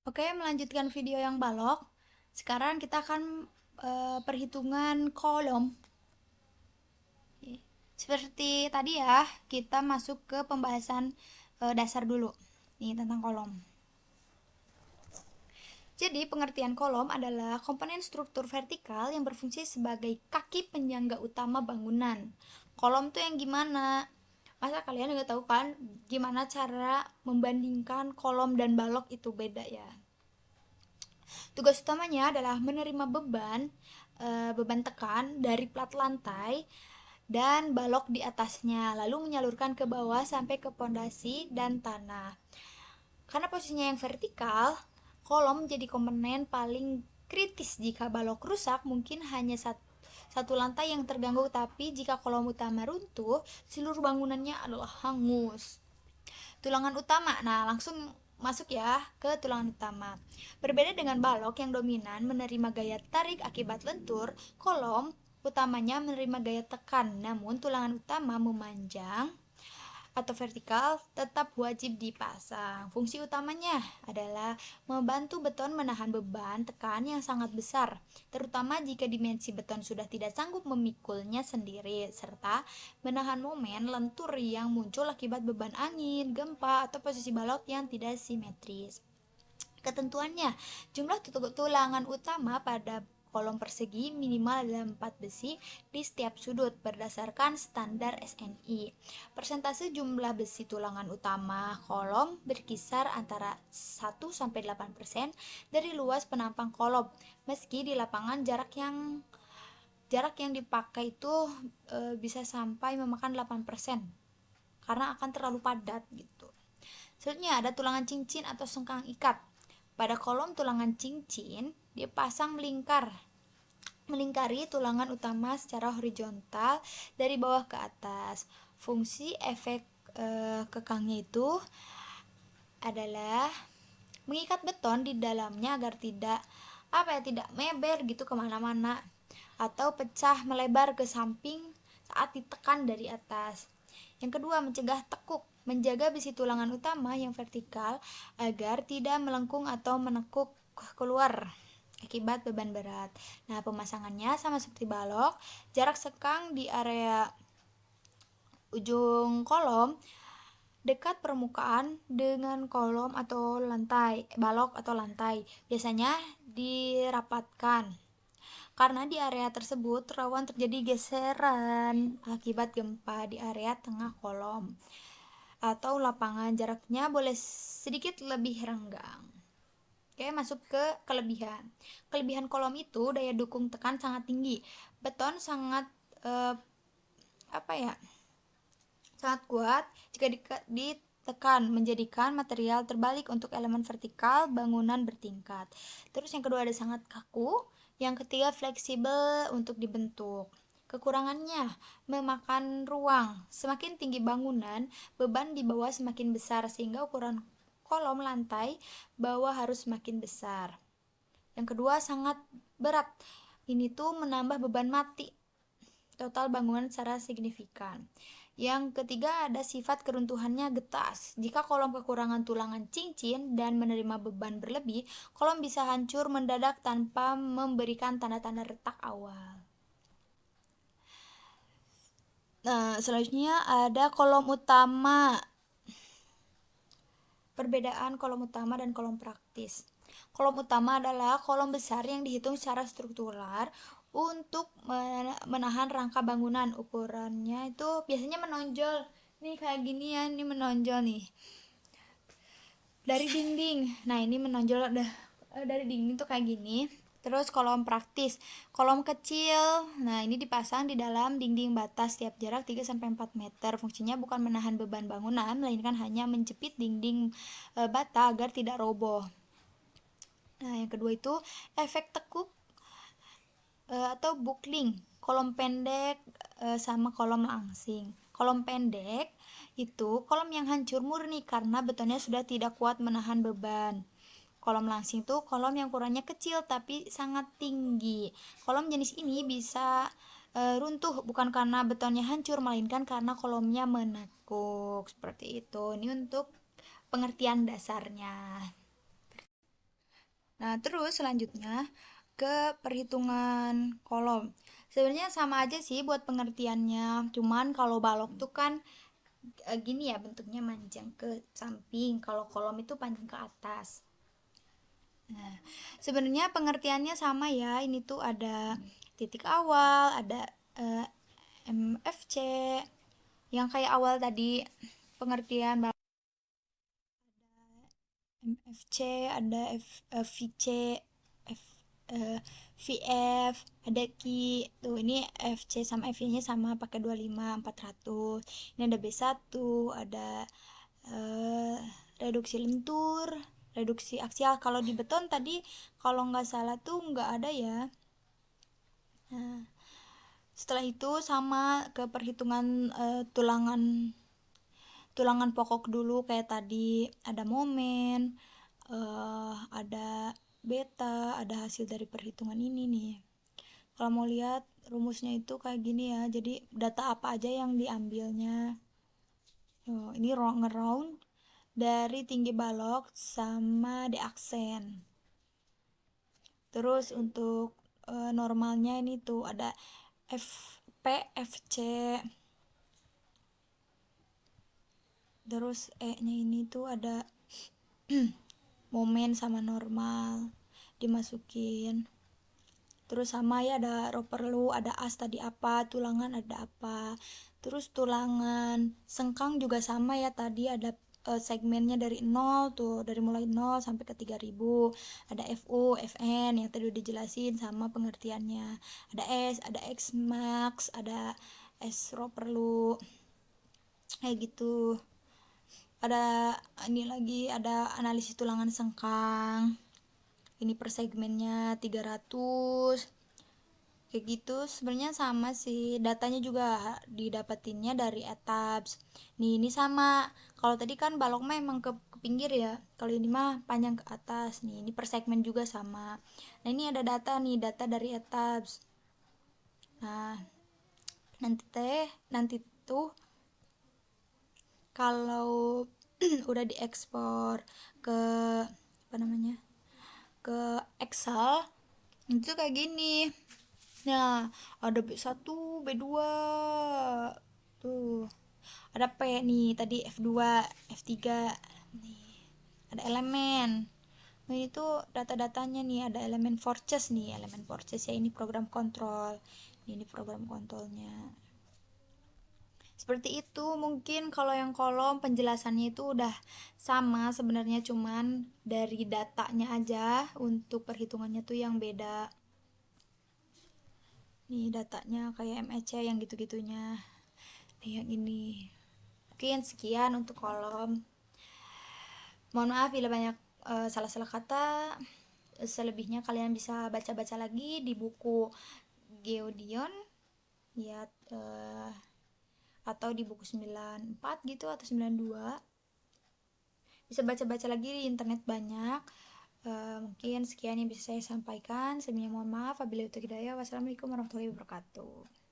Oke, melanjutkan video yang balok. Sekarang kita akan perhitungan kolom. Seperti tadi ya, kita masuk ke pembahasan dasar dulu. Ini tentang kolom. Jadi, pengertian kolom adalah komponen struktur vertikal yang berfungsi sebagai kaki penyangga utama bangunan. Kolom tuh yang gimana? Masa kalian nggak tahu kan gimana cara membandingkan kolom dan balok itu beda ya? Tugas utamanya adalah menerima beban tekan dari plat lantai dan balok di atasnya, lalu menyalurkan ke bawah sampai ke pondasi dan tanah. Karena posisinya yang vertikal, kolom menjadi komponen paling kritis. Jika balok rusak, mungkin hanya satu lantai yang terganggu, tapi jika kolom utama runtuh, seluruh bangunannya adalah hangus. Tulangan utama. Nah, langsung masuk ya ke tulangan utama. Berbeda dengan balok yang dominan menerima gaya tarik akibat lentur, kolom utamanya menerima gaya tekan. Namun tulangan utama memanjang atau vertikal tetap wajib dipasang. Fungsi utamanya adalah membantu beton menahan beban tekan yang sangat besar, terutama jika dimensi beton sudah tidak sanggup memikulnya sendiri, serta menahan momen lentur yang muncul akibat beban angin, gempa, atau posisi balok yang tidak simetris. Ketentuannya, jumlah tulangan utama pada kolom persegi minimal adalah 4 besi di setiap sudut berdasarkan standar SNI. Persentase jumlah besi tulangan utama kolom berkisar antara 1-8% dari luas penampang kolom. Meski di lapangan jarak yang dipakai itu bisa sampai memakan 8% karena akan terlalu padat gitu. Selanjutnya ada tulangan cincin atau sengkang ikat. Pada kolom tulangan cincin dipasang melingkari tulangan utama secara horizontal dari bawah ke atas. Fungsi efek kekangnya itu adalah mengikat beton di dalamnya agar tidak meber gitu kemana-mana atau pecah melebar ke samping saat ditekan dari atas. Yang kedua, mencegah tekuk, menjaga besi tulangan utama yang vertikal agar tidak melengkung atau menekuk keluar akibat beban berat. Nah, pemasangannya sama seperti balok, jarak sekang di area ujung kolom dekat permukaan dengan kolom atau balok atau lantai. Biasanya dirapatkan karena di area tersebut rawan terjadi geseran akibat gempa di area tengah kolom atau lapangan. Jaraknya boleh sedikit lebih renggang. Oke, masuk ke kelebihan. Kelebihan kolom itu daya dukung tekan sangat tinggi. Beton sangat sangat kuat jika ditekan, menjadikan material terbalik untuk elemen vertikal bangunan bertingkat. Terus yang kedua ada sangat kaku, yang ketiga fleksibel untuk dibentuk. Kekurangannya memakan ruang. Semakin tinggi bangunan, beban di bawah semakin besar sehingga ukuran kolom lantai bawah harus semakin besar. Yang kedua sangat berat. Ini tuh menambah beban mati total bangunan secara signifikan. Yang ketiga ada sifat keruntuhannya getas. Jika kolom kekurangan tulangan cincin dan menerima beban berlebih, kolom bisa hancur mendadak tanpa memberikan tanda-tanda retak awal. Nah, selanjutnya ada kolom utama. Perbedaan kolom utama dan kolom praktis. Kolom utama adalah kolom besar yang dihitung secara struktural untuk menahan rangka bangunan. Ukurannya itu biasanya menonjol. Nih kayak gini ya, ini menonjol nih dari dinding. Nah, ini menonjol dari dinding tuh kayak gini. Terus kolom praktis, kolom kecil. Nah, ini dipasang di dalam dinding batas tiap jarak 3-4 meter. Fungsinya bukan menahan beban bangunan, melainkan hanya menjepit dinding bata agar tidak roboh. Nah, yang kedua itu efek tekuk atau buckling. Kolom pendek sama kolom langsing. Kolom pendek itu kolom yang hancur murni karena betonnya sudah tidak kuat menahan beban. Kolom langsing itu kolom yang ukurannya kecil tapi sangat tinggi. Kolom jenis ini bisa runtuh bukan karena betonnya hancur, melainkan karena kolomnya menekuk. Seperti itu. Ini untuk pengertian dasarnya. Nah, terus selanjutnya ke perhitungan kolom. Sebenarnya sama aja sih buat pengertiannya. Cuman kalau balok tuh kan gini ya, bentuknya manjang ke samping. Kalau kolom itu panjang ke atas. Nah, sebenarnya pengertiannya sama ya. Ini tuh ada titik awal, ada eh, MFC yang kayak awal tadi pengertian MFC, ada VC, F, eh, VF, ada Ki. Tuh, ini FC sama FY-nya sama pakai 25 400. Ini ada B1, ada eh, reduksi lentur, reduksi aksial. Kalau di beton tadi kalau nggak salah tuh nggak ada ya. Nah, setelah itu sama ke perhitungan tulangan pokok dulu kayak tadi ada momen, ada beta, ada hasil dari perhitungan ini nih. Kalau mau lihat rumusnya itu kayak gini ya, jadi data apa aja yang diambilnya. Ini ngeround dari tinggi balok sama di aksen. Terus untuk normalnya ini tuh ada FP, FC, terus E-nya ini tuh ada momen sama normal dimasukin. Terus sama ya ada roperlu, ada as tadi apa, tulangan ada apa. Terus tulangan sengkang juga sama ya, tadi ada segmennya dari 0 tuh, dari mulai 0 sampai ke 3000. Ada FU, FN yang tadi udah dijelasin sama pengertiannya. Ada S, ada X max, ada S roperlu. Kayak gitu. Ada ini lagi, ada analisis tulangan sengkang. Ini per segmennya 300 kayak gitu. Sebenarnya sama sih, datanya juga didapetinnya dari etabs. Nih ini sama, kalau tadi kan balok mah emang ke pinggir ya, kalau ini mah panjang ke atas. Nih ini per segmen juga sama. Nah ini ada data nih, data dari etabs. Nah nanti tuh kalau udah diekspor ke apa namanya, ke Excel itu kayak gini. Nah, ada B1, B2. Tuh. Ada P nih, tadi F2, F3. Nih, ada elemen. Nah, ini tuh data-datanya nih, ada elemen purchase nih, elemen purchase ya, ini program kontrol. Ini program kontrolnya. Seperti itu, mungkin kalau yang kolom penjelasannya itu udah sama sebenarnya, cuman dari datanya aja untuk perhitungannya tuh yang beda. Nih datanya kayak MEC yang gitu-gitunya. Nih yang ini. Mungkin sekian untuk kolom. Mohon maaf bila banyak salah-salah kata. Selebihnya kalian bisa baca-baca lagi di buku Geodion ya, atau di buku 94 gitu atau 92. Bisa baca-baca lagi di internet banyak. Mungkin sekian yang bisa saya sampaikan. Sebelumnya mohon maaf. Wabillahi taufiq hidayah. Wassalamualaikum warahmatullahi wabarakatuh.